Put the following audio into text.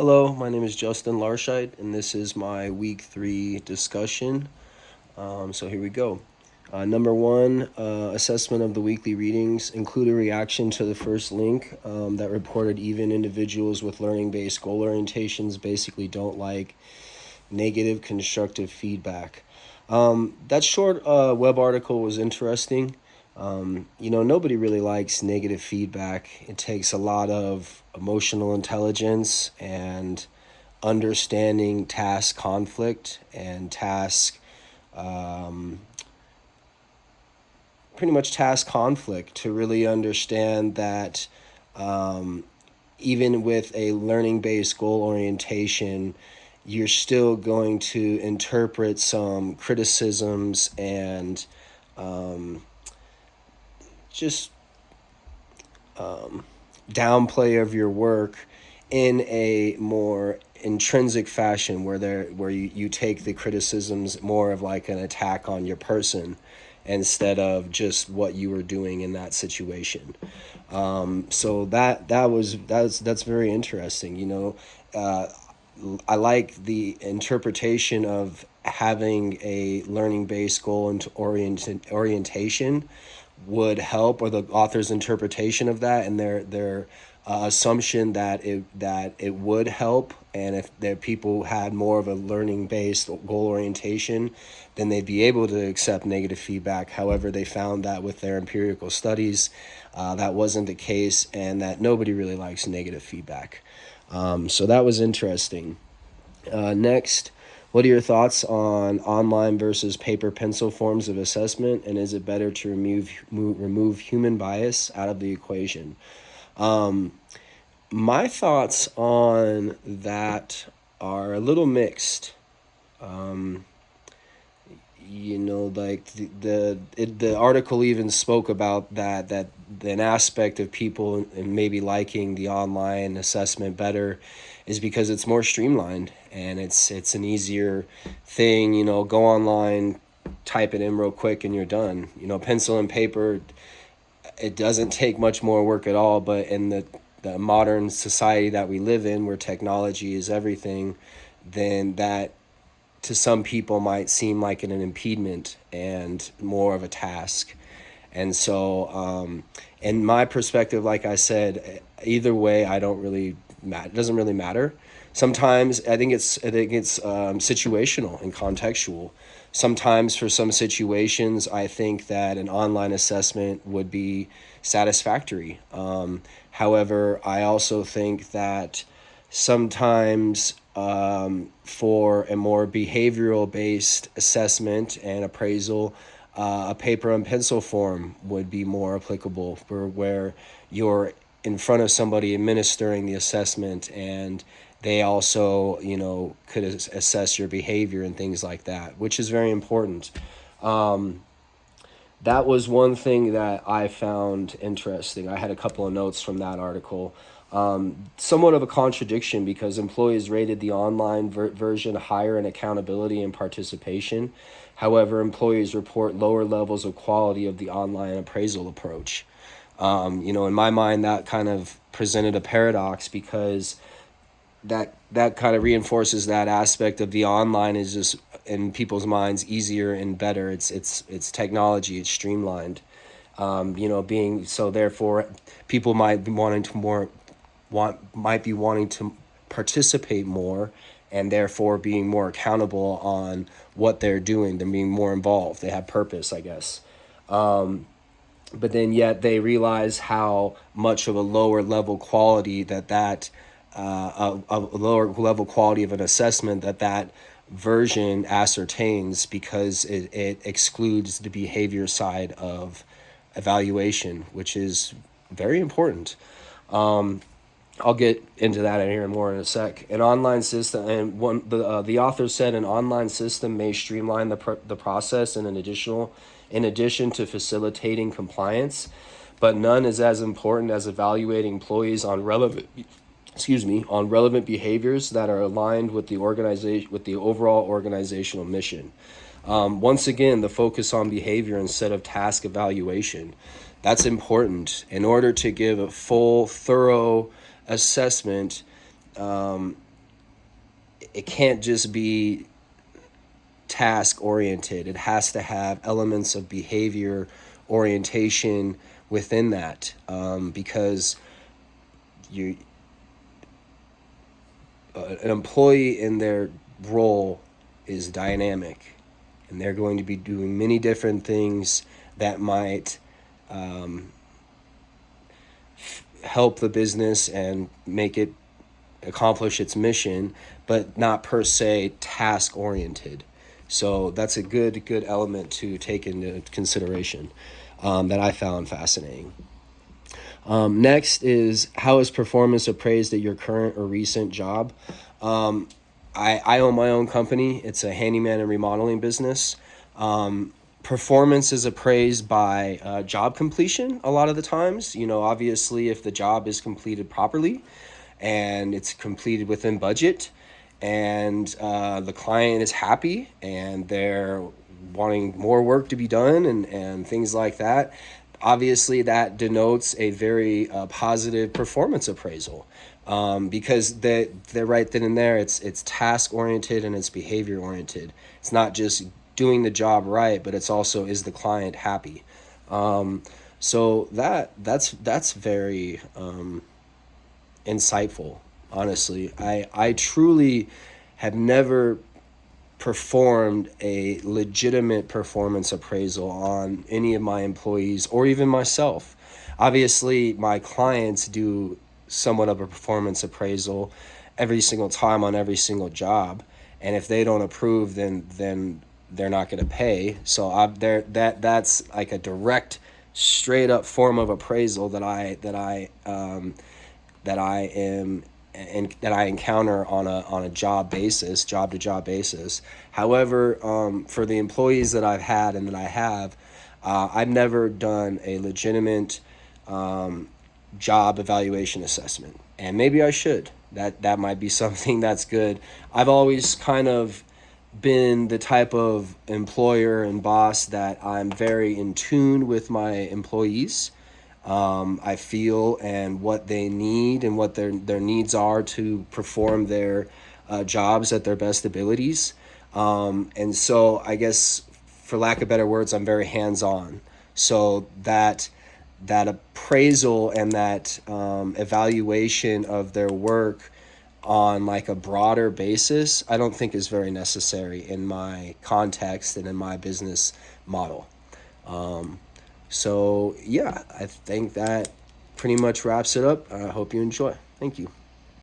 Hello, my name is Justin Larscheid, and this is my week 3 discussion. So here we go. Number one, assessment of the weekly readings include a reaction to the first link that reported even individuals with learning based goal orientations basically don't like negative constructive feedback. That short web article was interesting. Nobody really likes negative feedback. It takes a lot of emotional intelligence and understanding task conflict and um, pretty much task conflict to really understand that um, even with a learning based goal orientation, you're still going to interpret some criticisms and um, just downplay of your work in a more intrinsic fashion where you take the criticisms more of like an attack on your person instead of just what you were doing in that situation. So that's very interesting. Uh, I like the interpretation of having a learning based goal and orientation would help, or the author's interpretation of that and their assumption that it would help, and if their people had more of a learning based goal orientation, then they'd be able to accept negative feedback. However, they found that with their empirical studies, that wasn't the case, and that nobody really likes negative feedback. So that was interesting. Next, what are your thoughts on online versus paper pencil forms of assessment, and is it better to remove human bias out of the equation? Um, my thoughts on that are a little mixed. Um, like the article even spoke about that an aspect of people and maybe liking the online assessment better is because it's more streamlined and it's an easier thing. Go online, type it in real quick, and you're done. Pencil and paper, it doesn't take much more work at all. But in the modern society that we live in, where technology is everything, then that to some people might seem like an impediment and more of a task. And so, in my perspective, like I said, either way, I don't really matter. It doesn't really matter. Sometimes I think it's situational and contextual. Sometimes for some situations, I think that an online assessment would be satisfactory. However, I also think that sometimes for a more behavioral based assessment and appraisal, a paper and pencil form would be more applicable for where you're in front of somebody administering the assessment, and they also could assess your behavior and things like that, which is very important. That was one thing that I found interesting. I had a couple of notes from that article. Somewhat of a contradiction because employees rated the online version higher in accountability and participation. However, employees report lower levels of quality of the online appraisal approach. In my mind, that kind of presented a paradox because that kind of reinforces that aspect of the online is just in people's minds easier and better. It's technology. It's streamlined. Being so therefore, people might be wanting to more want might be wanting to participate more, and therefore being more accountable on what they're doing. They're being more involved. They have purpose, I guess. But then yet they realize how much of a lower level quality a lower level quality of an assessment that version ascertains, because it excludes the behavior side of evaluation, which is very important. I'll get into that in here more in a sec. An online system, and the author said, an online system may streamline the process in addition to facilitating compliance, but none is as important as evaluating employees on relevant behaviors that are aligned with the overall organizational mission. Once again, the focus on behavior instead of task evaluation. That's important. In order to give a full, thorough assessment, it can't just be task oriented. It has to have elements of behavior orientation within that, because you an employee in their role is dynamic, and they're going to be doing many different things that might help the business and make it accomplish its mission, but not per se task oriented. So that's a good element to take into consideration, that I found fascinating. Next is, how is performance appraised at your current or recent job? I own my own company. It's a handyman and remodeling business. Performance is appraised by job completion a lot of the times. Obviously, if the job is completed properly and it's completed within budget, and the client is happy and they're wanting more work to be done, and things like that, obviously that denotes a very positive performance appraisal, because they're right then and there. It's task oriented and it's behavior oriented. It's not just doing the job right, but it's also, is the client happy? So that's very insightful. Honestly, I truly have never performed a legitimate performance appraisal on any of my employees or even myself. Obviously, my clients do somewhat of a performance appraisal every single time on every single job, and if they don't approve, then they're not going to pay. So that's like a direct, straight up form of appraisal that I am and that I encounter on a job to job basis. However, for the employees that I've had and that I have, I've never done a legitimate job evaluation assessment, and maybe I should. That might be something that's good. I've always kind of been the type of employer and boss that I'm very in tune with my employees. I feel and what they need and what their needs are to perform their jobs at their best abilities. And so I guess, for lack of better words, I'm very hands-on. So that appraisal and that evaluation of their work on like a broader basis, I don't think is very necessary in my context and in my business model. So yeah, I think that pretty much wraps it up. I hope you enjoy. Thank you.